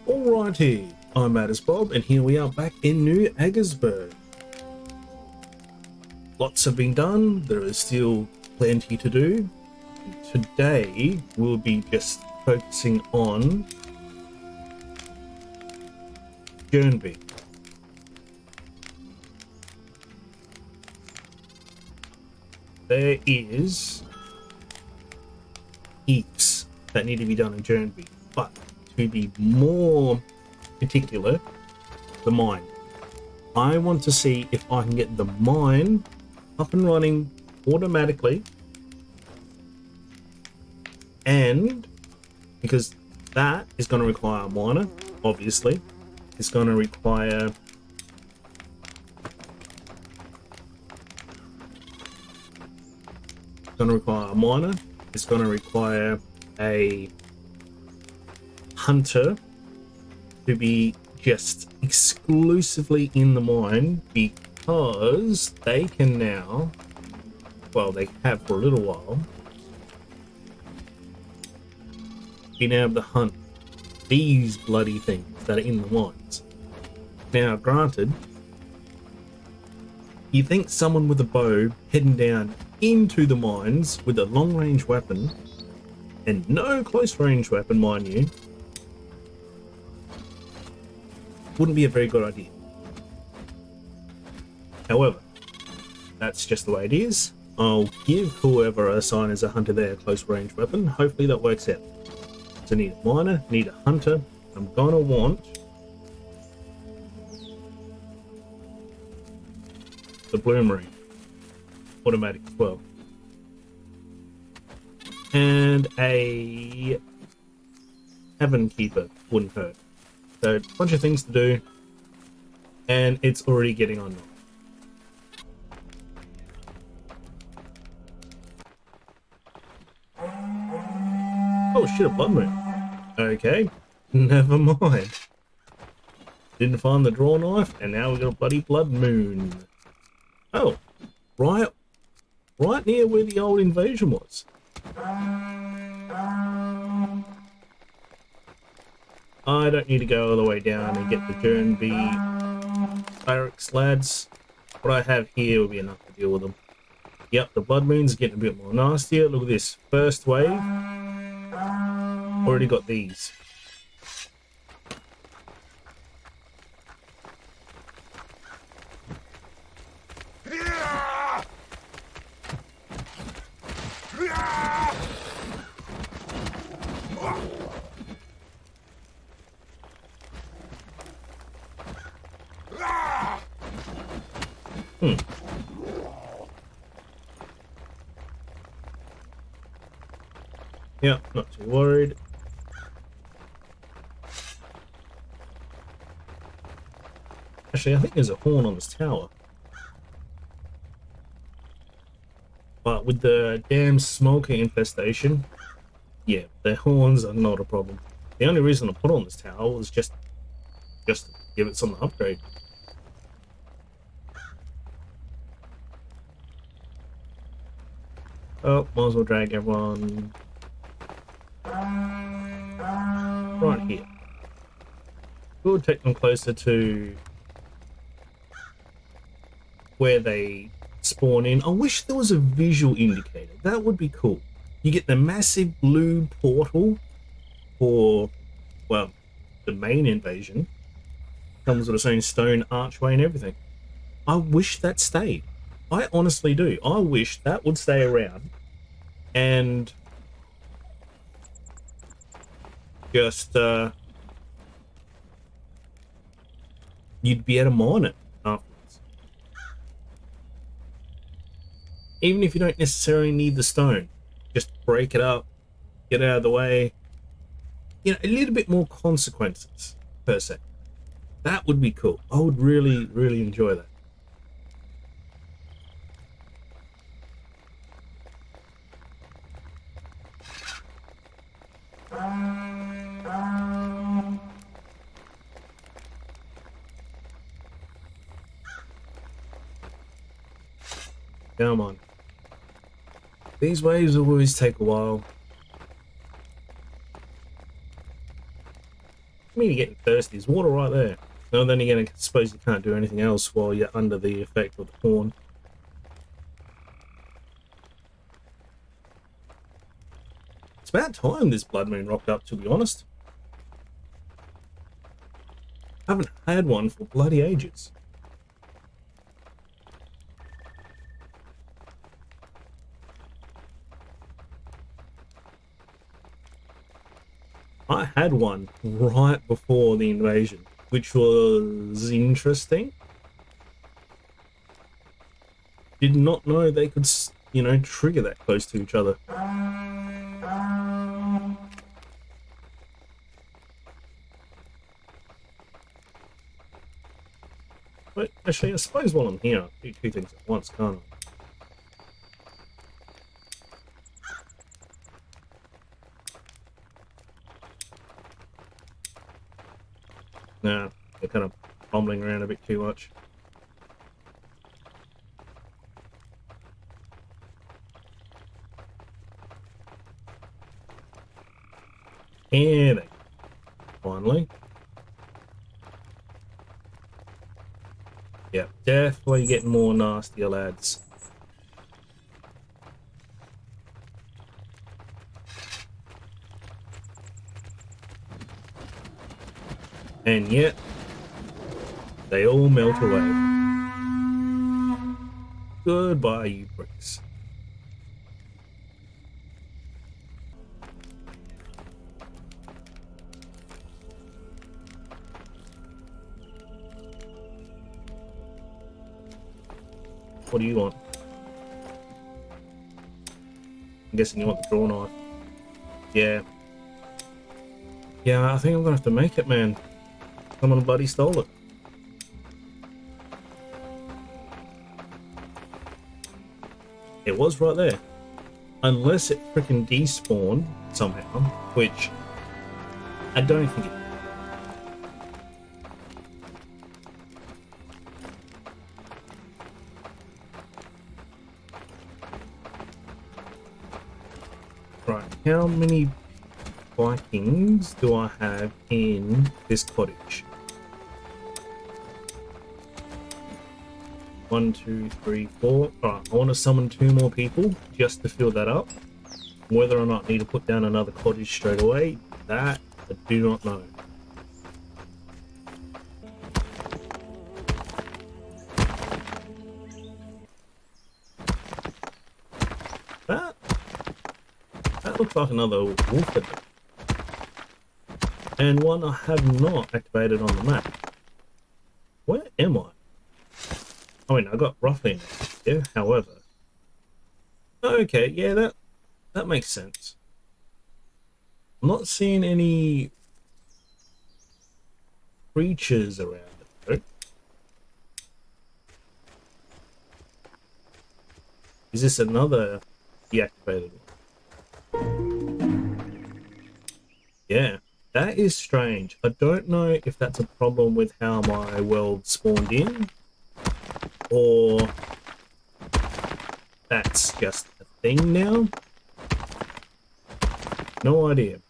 Alrighty, I'm MaddestBob, and here we are back in New Aggersburg. Lots have been done, there is still plenty to do. Today we'll be just focusing on Jernby. There is heaps that need to be done in Jernby, but to be more particular, the mine. I want to see if I can get the mine up and running automatically, and because that is going to require a miner, obviously. It's going to require a miner. It's going to require a hunter to be just exclusively in the mine, because they can now, well, they have for a little while, been able to hunt these bloody things that are in the mines. Now, granted, you think someone with a bow heading down into the mines with a long-range weapon, and no close-range weapon, mind you, wouldn't be a very good idea. However, that's just the way it is. I'll give whoever I assign as a hunter there a close-range weapon. Hopefully that works out. So need a miner, need a hunter. I'm gonna want the bloomery automatic as well, and a heaven keeper wouldn't hurt. So a bunch of things to do, and it's already getting on. Oh shit, a blood moon. Okay, never mind. Didn't find the draw knife, and now we got a bloody blood moon. Oh, right near where the old invasion was. I don't need to go all the way down and get the Jernby barracks, lads. What I have here will be enough to deal with them. Yep, the blood moon's getting a bit more nastier. Look at this. First wave. Already got these. Yeah, not too worried. Actually, I think there's a horn on this tower. But with the damn smoker infestation, yeah, the horns are not a problem. The only reason I put on this tower was just to give it some upgrade. Oh, might as well drag everyone right here. We'll take them closer to where they spawn in. I wish there was a visual indicator. That would be cool. You get the massive blue portal for, well, the main invasion. Comes with its own stone archway and everything. I wish that stayed. I honestly do. I wish that would stay around, and just you'd be able to mine it afterwards. Even if you don't necessarily need the stone, just break it up, get out of the way. You know, a little bit more consequences per se. That would be cool. I would really, really enjoy that. Come on. These waves always take a while. mean you're getting thirsty? There's water right there. No, then again, I suppose you can't do anything else while you're under the effect of the corn. It's about time this blood moon rocked up, to be honest. I haven't had one for bloody ages. I had one right before the invasion, which was interesting. Did not know they could, you know, trigger that close to each other. But actually, I suppose while I'm here, I can do two things at once, can't I? Nah, they're kind of fumbling around a bit too much. Here they go. Finally. Yeah, definitely getting more nastier, lads. And yet, they all melt away. Goodbye, you bricks. What do you want? I'm guessing you want the draw knife. Yeah. Yeah, I think I'm gonna have to make it, man. Someone bloody stole it. It was right there. Unless it freaking despawned somehow, which I don't think it did. Right, how many Vikings do I have in this cottage? 1, 2, 3, 4. Alright, I want to summon 2 more people just to fill that up. Whether or not I need to put down another cottage straight away, that I do not know. That looks like another wolf head. And one I have not activated on the map. Where am I? I mean, I got roughly an idea, however. Okay, yeah, that makes sense. I'm not seeing any creatures around it, though. Is this another deactivated one? Yeah, that is strange. I don't know if that's a problem with how my world spawned in, or that's just a thing now. No idea.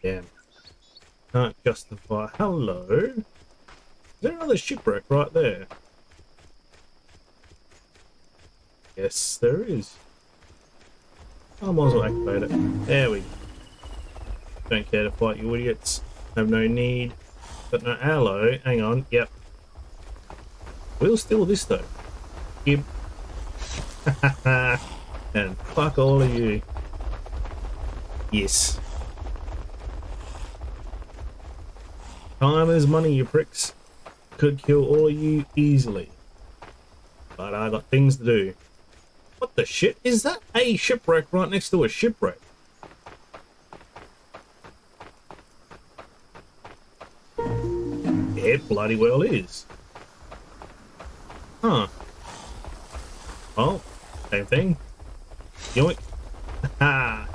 Damn. Can't justify. Hello? Is there another shipwreck right there? Yes, there is. I might as well activate it. There we go. Don't care to fight you idiots. Have no need. Got no allo. Hang on. Yep. We'll steal this though. Yep. And fuck all of you. Yes. Time is money, you pricks. Could kill all of you easily. But I got things to do. What the shit? Is that a shipwreck right next to a shipwreck? It bloody well is. Huh. Well, same thing. Yoink. Ha!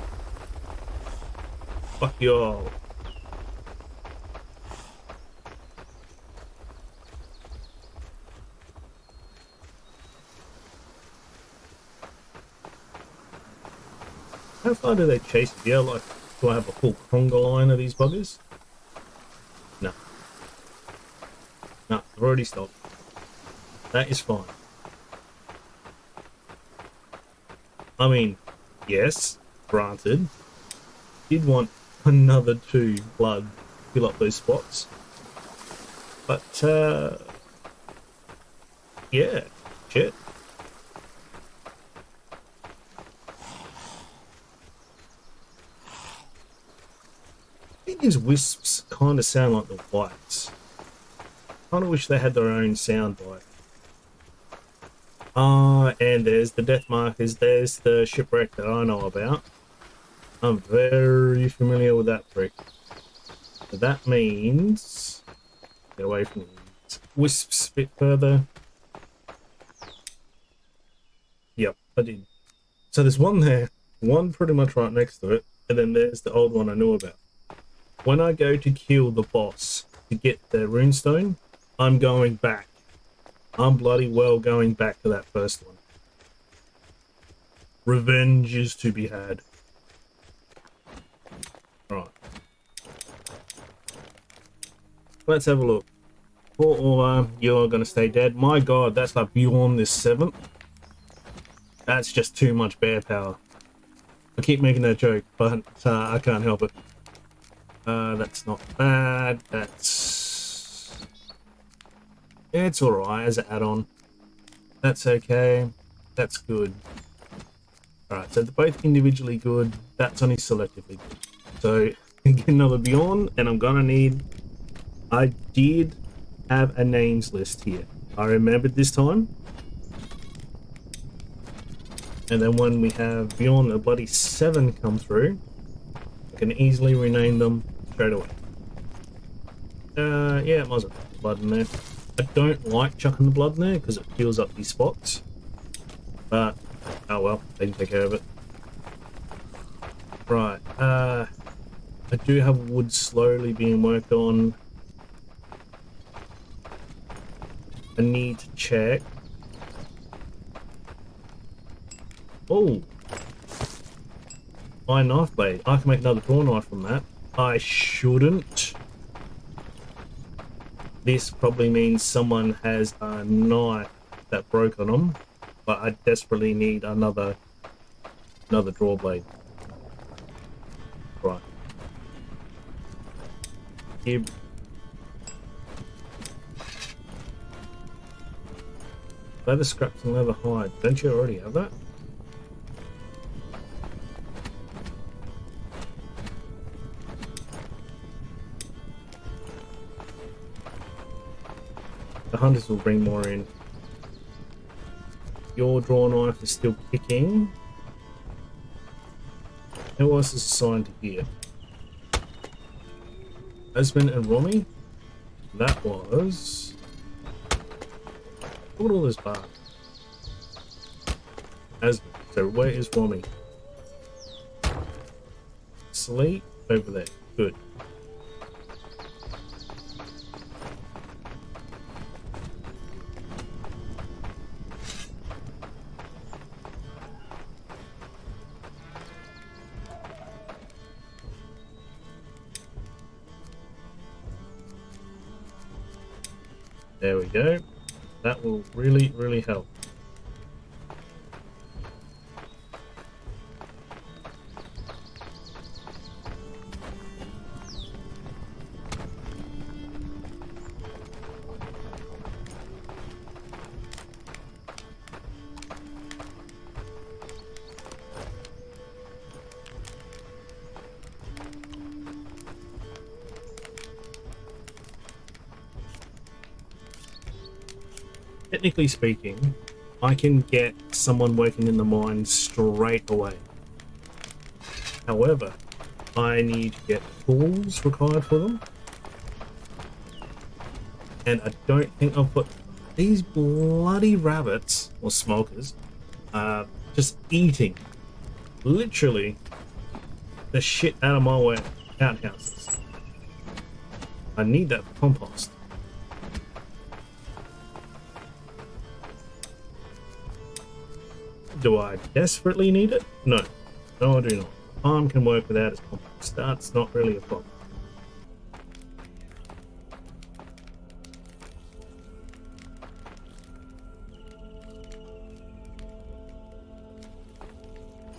Fuck you all. How far do they chase you? Yeah, like, do I have a full conga line of these buggers? No. No, I've already stopped. That is fine. I mean, yes, granted. Did want another 2 blood to fill up those spots. But, yeah, shit. These wisps kind of sound like the whites. Kind of wish they had their own sound bite. And there's the death markers. There's the shipwreck that I know about. I'm very familiar with that trick. So that means get away from these wisps a bit further. Yep, I did. So there's one there, one pretty much right next to it, and then there's the old one I knew about. When I go to kill the boss to get the runestone, I'm going back. I'm bloody well going back to that first one. Revenge is to be had. Right. Let's have a look. Or you're going to stay dead. My god, that's like beyond this 7th. That's just too much bear power. I keep making that joke, but I can't help it. That's not bad. It's alright as an add-on. That's okay. That's good. Alright, so they're both individually good. That's only selectively good. So, get another Beyond, and I'm gonna need... I did have a names list here. I remembered this time. And then when we have Beyond the bloody 7 come through, I can easily rename them straight away. Yeah, it might as well put blood in there. I don't like chucking the blood in there because it fills up these spots. But, oh well, they can take care of it. Right, I do have wood slowly being worked on. I need to check. Oh! Iron knife blade. I can make another draw knife from that. I shouldn't. This probably means someone has a knife that broke on them, but I desperately need another draw blade. Right. Here. Leather scraps and leather hide. Don't you already have that? The hunters will bring more in. Your draw knife is still kicking. Who else is assigned to here? Asmund and Romy? That was... Look at all this bark. Asmund. So where is Romy? Sleep over there. Good. There we go. That will really, really help. Technically speaking, I can get someone working in the mine straight away. However, I need to get tools required for them. And I don't think I've put these bloody rabbits, or smokers, just eating, literally, the shit out of my way outhouses. I need that for compost. Do I desperately need it? No. No, I do not. Farm can work without its complex. That's not really a problem.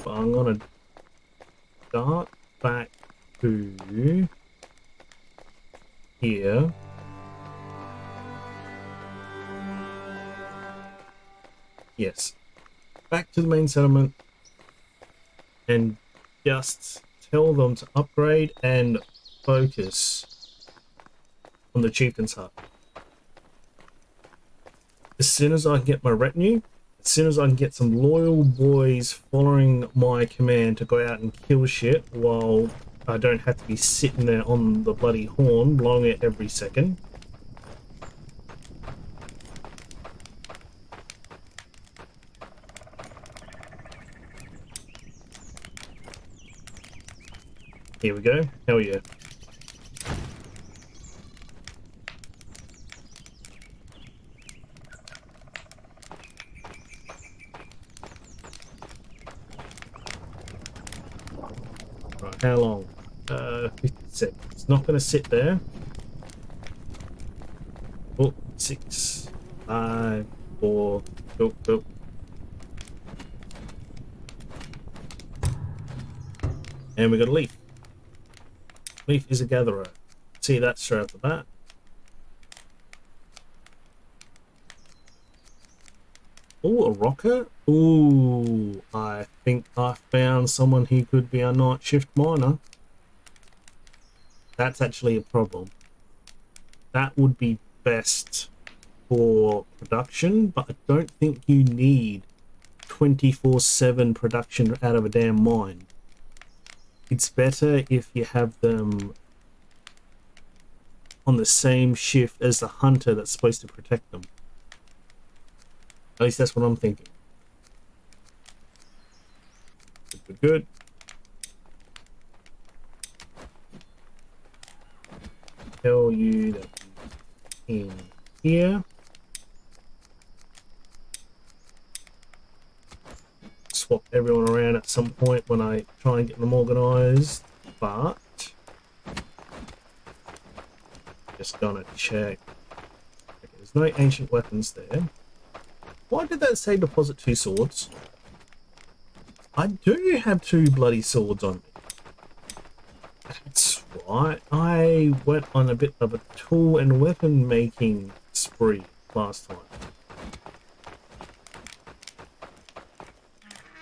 But I'm gonna start back to here. Yes, back to the main settlement and just tell them to upgrade and focus on the chieftain's hut. As soon as I can get my retinue, as soon as I can get some loyal boys following my command to go out and kill shit while I don't have to be sitting there on the bloody horn blowing it every second. Here we go. Hell yeah. Right, how long? 50 seconds. It's not going to sit there. Oh, 6, 5, 4, go, go. And we got a leaf. Leaf is a gatherer. See that straight off the bat. Oh, a rocker? Ooh, I think I found someone who could be a night shift miner. That's actually a problem. That would be best for production, but I don't think you need 24/7 production out of a damn mine. It's better if you have them on the same shift as the hunter that's supposed to protect them. At least that's what I'm thinking. Good, good. Tell you that in here. Swap everyone around at some point when I try and get them organized, but just gonna check. Okay, there's no ancient weapons there. Why did that say deposit 2 swords? I do have 2 bloody swords on me. That's right. I went on a bit of a tool and weapon making spree last time.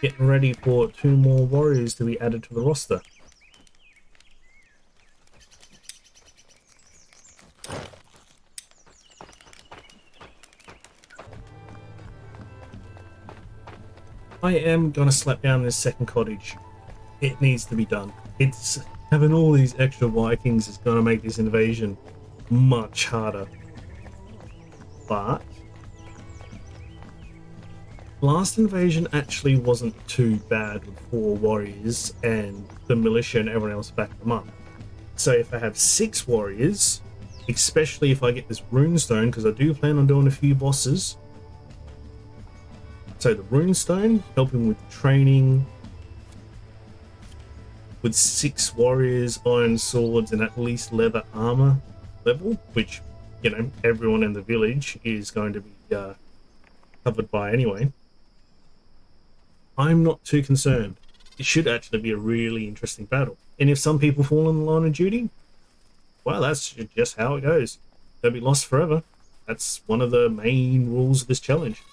Getting ready for 2 more warriors to be added to the roster. I am gonna slap down this second cottage. It needs to be done. It's having all these extra Vikings is gonna make this invasion much harder. But last invasion actually wasn't too bad with 4 warriors and the militia and everyone else backed them up. So if I have 6 warriors, especially if I get this runestone, because I do plan on doing a few bosses. So the runestone, helping with training, with 6 warriors, iron swords, and at least leather armor level, which, you know, everyone in the village is going to be covered by anyway. I'm not too concerned. It should actually be a really interesting battle. And if some people fall in the line of duty, well, that's just how it goes. They'll be lost forever. That's one of the main rules of this challenge.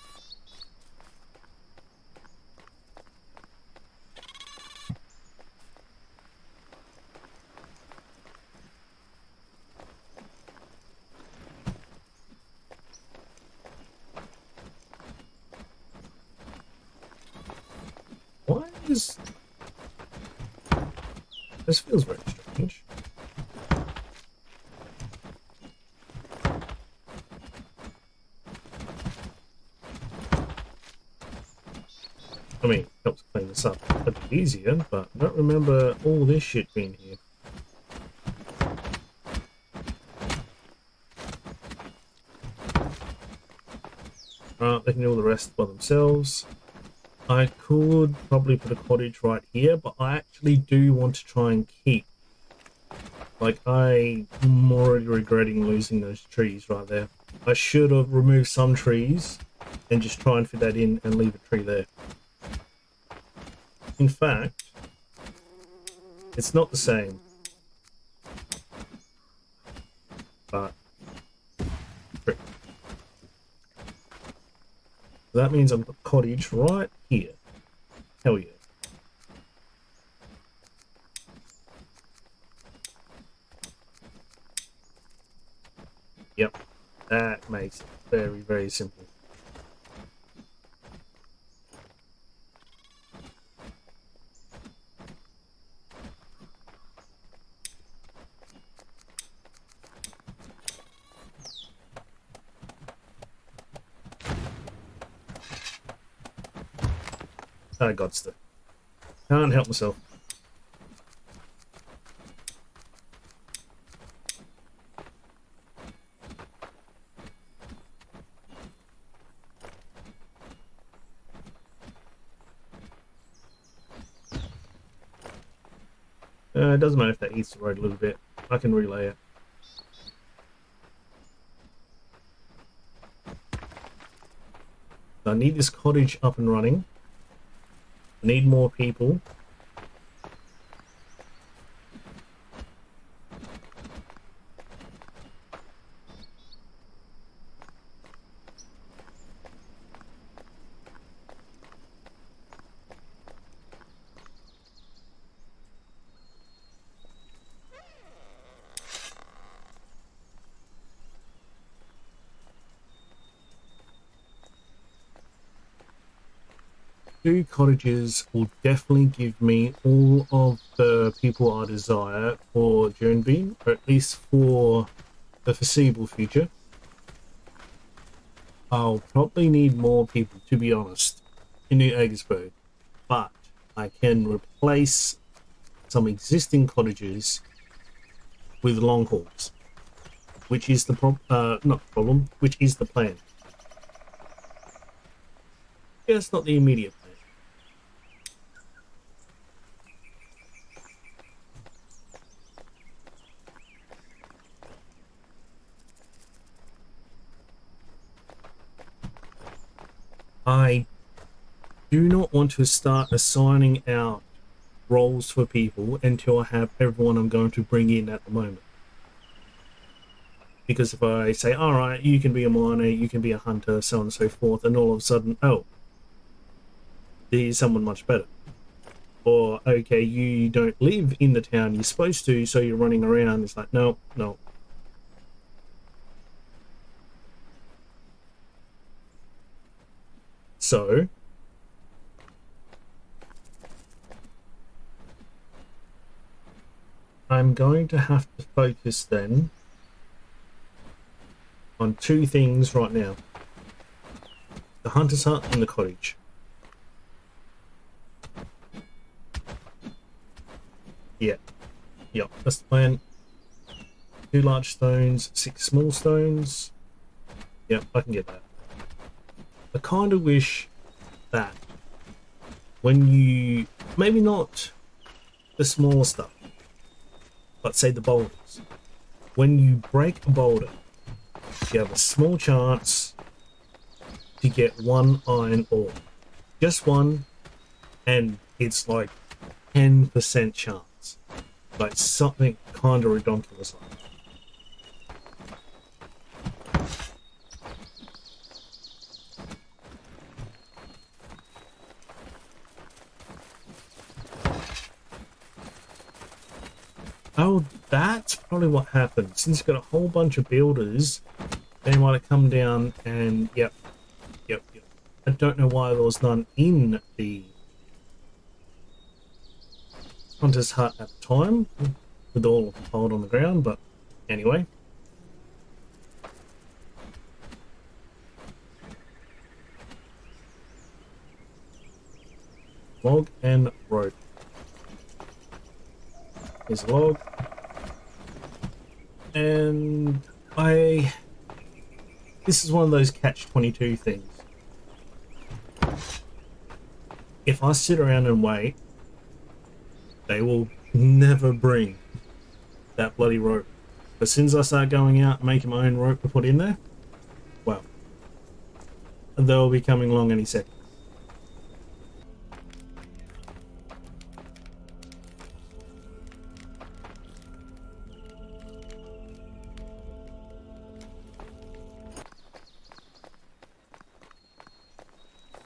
Why is... This feels very strange. I mean, helps clean this up a bit easier, but I don't remember all this shit being here. Right, they can do all the rest by themselves. I could probably put a cottage right here, but I actually do want to try and keep. Like, I'm already regretting losing those trees right there. I should have removed some trees and just try and fit that in and leave a tree there. In fact, it's not the same, but tree. That means I've got cottage right here. Hell yeah. Yep, that makes it very, very simple. I got to. Can't help myself. It doesn't matter if that eats the road a little bit. I can relay it. I need this cottage up and running. I need more people. Two cottages will definitely give me all of the people I desire for Jernby, or at least for the foreseeable future. I'll probably need more people, to be honest, in New Eggsburg, but I can replace some existing cottages with long hauls, which is the not the problem, which is the plan. Yeah, it's not the immediate plan. I do not want to start assigning out roles for people until I have everyone I'm going to bring in at the moment. Because if I say, all right, you can be a miner, you can be a hunter, so on and so forth, and all of a sudden, oh, there's someone much better. Or, okay, you don't live in the town you're supposed to, so you're running around. It's like, no, no. So, I'm going to have to focus then on two things right now. The hunter's hut and the cottage. Yeah. Yep, that's the plan. 2 large stones, 6 small stones. Yep, I can get that. I kind of wish that when you, maybe not the smaller stuff, but say the boulders, when you break a boulder, you have a small chance to get 1 iron ore. Just 1, and it's like 10% chance. Like something kind of ridiculous like that. Oh, that's probably what happened. Since you've got a whole bunch of builders, they might have come down and yep. I don't know why there was none in the hunter's hut at the time, with all piled on the ground, but anyway. Log and rope. Here's a log. And this is one of those catch-22 things. If I sit around and wait, they will never bring that bloody rope. But as soon as I start going out and making my own rope to put in there, well, they'll be coming along any second.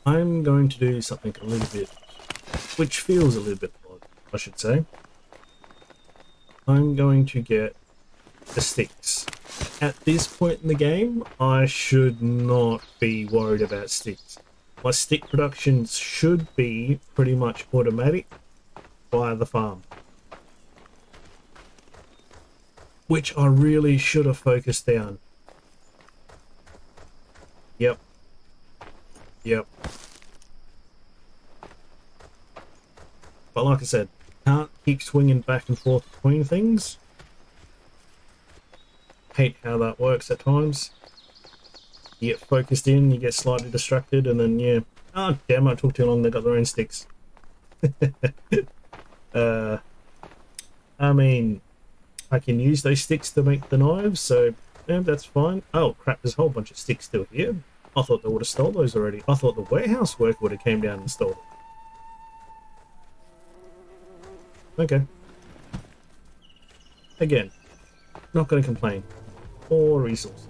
I'm going to do something a little bit, which feels a little bit odd, I should say. I'm going to get the sticks. At this point in the game, I should not be worried about sticks. My stick production should be pretty much automatic via the farm. Which I really should have focused down. Yep. But like I said, can't keep swinging back and forth between things. Hate how that works at times. You get focused in, you get slightly distracted, and then yeah. Oh damn, I took too long, they got their own sticks. I mean, I can use those sticks to make the knives, so yeah, that's fine. Oh crap, there's a whole bunch of sticks still here. I thought they would have stole those already. I thought the warehouse worker would have came down and stole them. Okay. Again, not going to complain. More resources.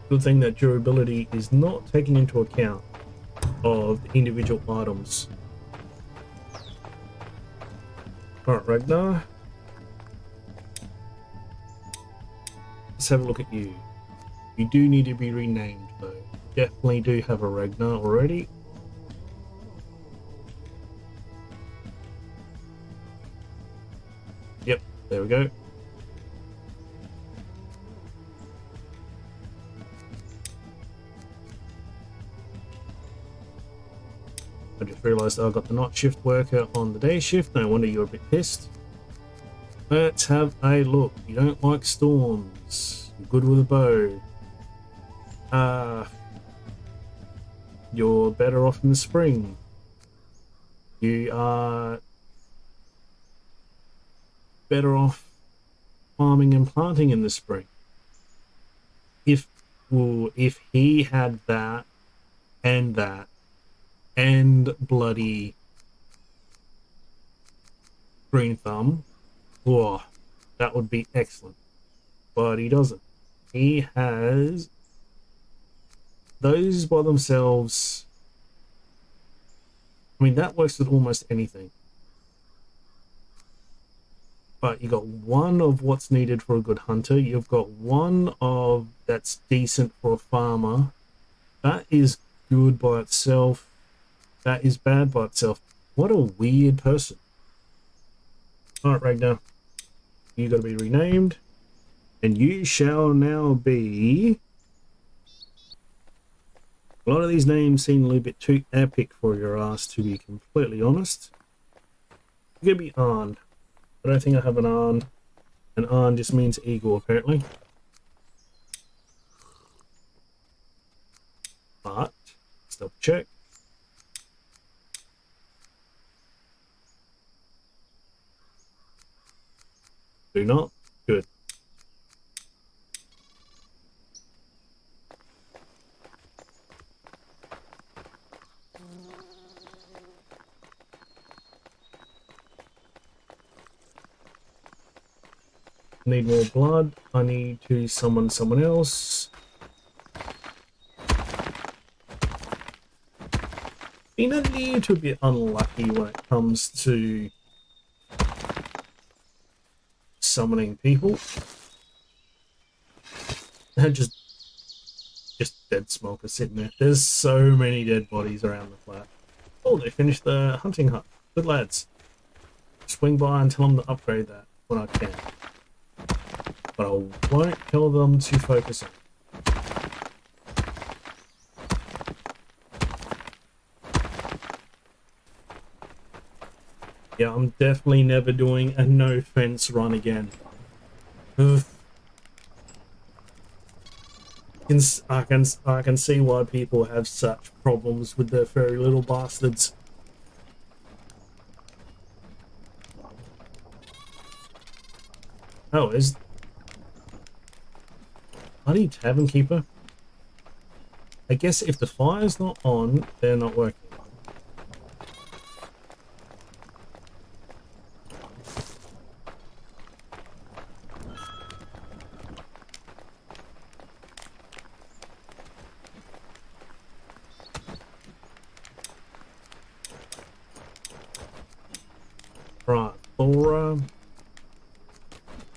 Good thing that durability is not taken into account of the individual items. Alright, Ragnar. Let's have a look at you. You do need to be renamed though. Definitely do have a Ragnar already. Yep, there we go. I just realised I got the night shift worker on the day shift. No wonder you're a bit pissed. Let's have a look. You don't like storms. You're good with a bow. You're better off in the spring. You are better off farming and planting in the spring. If he had that and bloody green thumb, whoa, that would be excellent. But he doesn't. He has those by themselves. I mean, that works with almost anything. But you got one of what's needed for a good hunter. You've got one of that's decent for a farmer. That is good by itself. That is bad by itself. What a weird person. Alright, Ragnar. You gotta be renamed. And you shall now be... A lot of these names seem a little bit too epic for your ass, to be completely honest. You're gonna be Arn. I don't think I have an Arn. An Arn just means eagle, apparently. But, let's double check. Do not? Good. Need more blood. I need to summon someone else. Been a little bit unlucky when it comes to summoning people. And just dead smokers sitting there. There's so many dead bodies around the flat. Oh, they finished the hunting hut. Good lads. Swing by and tell them to upgrade that when I can. But I won't tell them to focus on. Yeah, I'm definitely never doing a no fence run again. Ugh. I can see why people have such problems with their furry little bastards. Oh, is bloody tavern keeper? I guess if the fire's not on, they're not working. Right, Aura.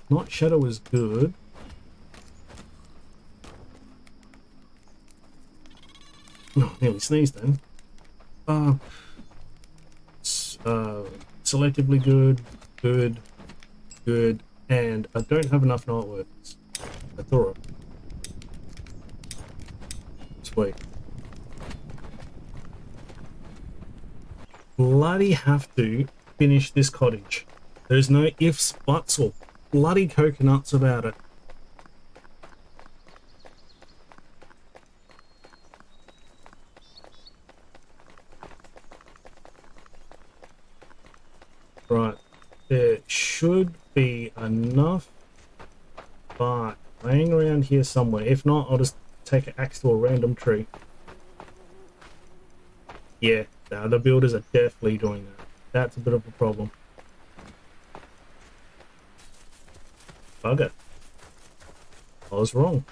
Night Shadow is good. Oh, nearly sneezed then. Uh, Selectively good, good, and I don't have enough night workers. I thought. Sweet. Bloody have to finish this cottage. There's no ifs, buts, or bloody coconuts about it. Right, there should be enough bark laying around here somewhere. If not, I'll just take an axe to a random tree. Yeah, the builders are definitely doing that. That's a bit of a problem. Bugger. I was wrong.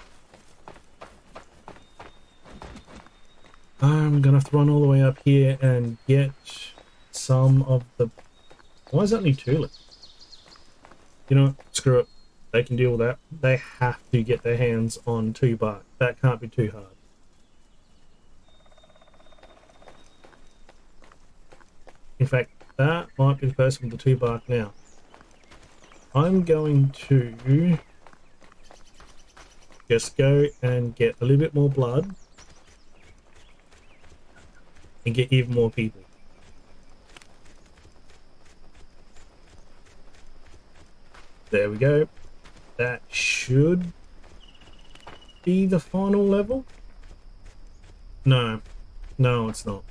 I'm gonna have to run all the way up here and get some of the... Why is that only two left? You know what? Screw it. They can deal with that. They have to get their hands on 2 bark. That can't be too hard. In fact, that might be the person with the 2 bark now. I'm going to just go and get a little bit more blood and get even more people. There we go. That should be the final level. No, no, it's not.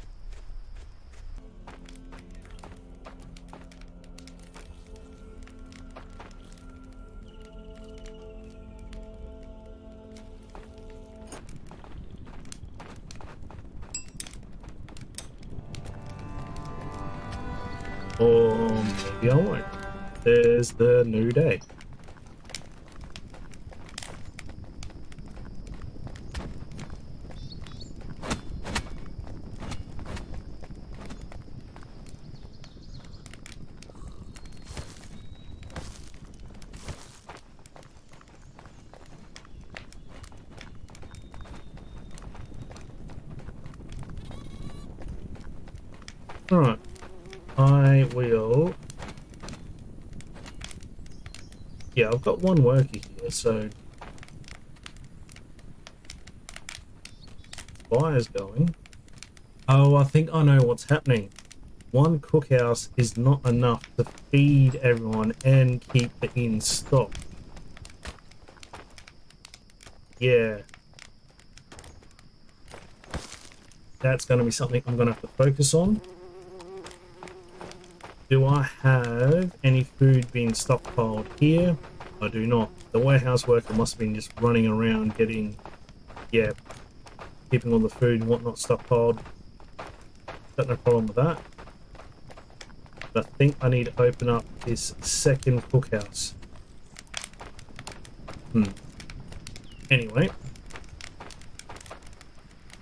Or maybe I won't. There's the new day. Alright. I will... Yeah, I've got one worker here, so... Fire's going. Oh, I think I know what's happening. One cookhouse is not enough to feed everyone and keep it in stock. Yeah. That's going to be something I'm going to have to focus on. Do I have any food being stockpiled here? I do not. The warehouse worker must have been just running around getting, yeah, keeping all the food and whatnot stockpiled. Got no problem with that. But I think I need to open up this second cookhouse. Anyway.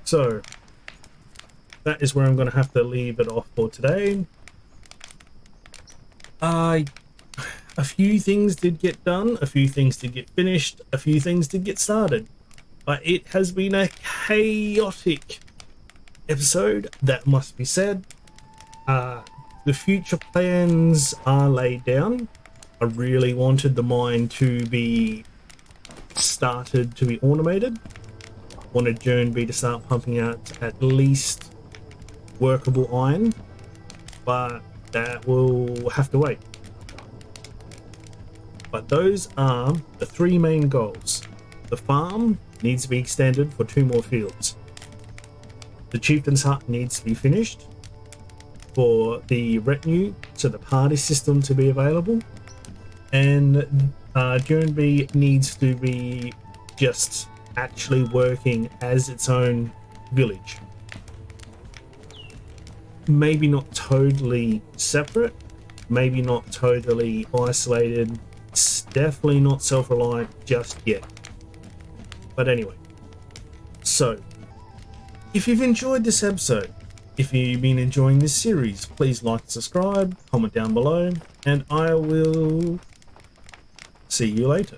So, that is where I'm going to have to leave it off for today. A few things did get done, a few things did get finished, a few things did get started. But it has been a chaotic episode, that must be said. The future plans are laid down. I really wanted the mine to be started to be automated. Wanted Jernby to start pumping out at least workable iron. But that will have to wait. But those are the three main goals. The farm needs to be extended for 2 more fields. The chieftain's hut needs to be finished for the retinue, so the party system to be available. And Jernby needs to be just actually working as its own village. Maybe not totally separate, maybe not totally isolated, it's definitely not self-reliant just yet. But anyway, so if you've enjoyed this episode, if you've been enjoying this series, please like and subscribe, comment down below, and I will see you later.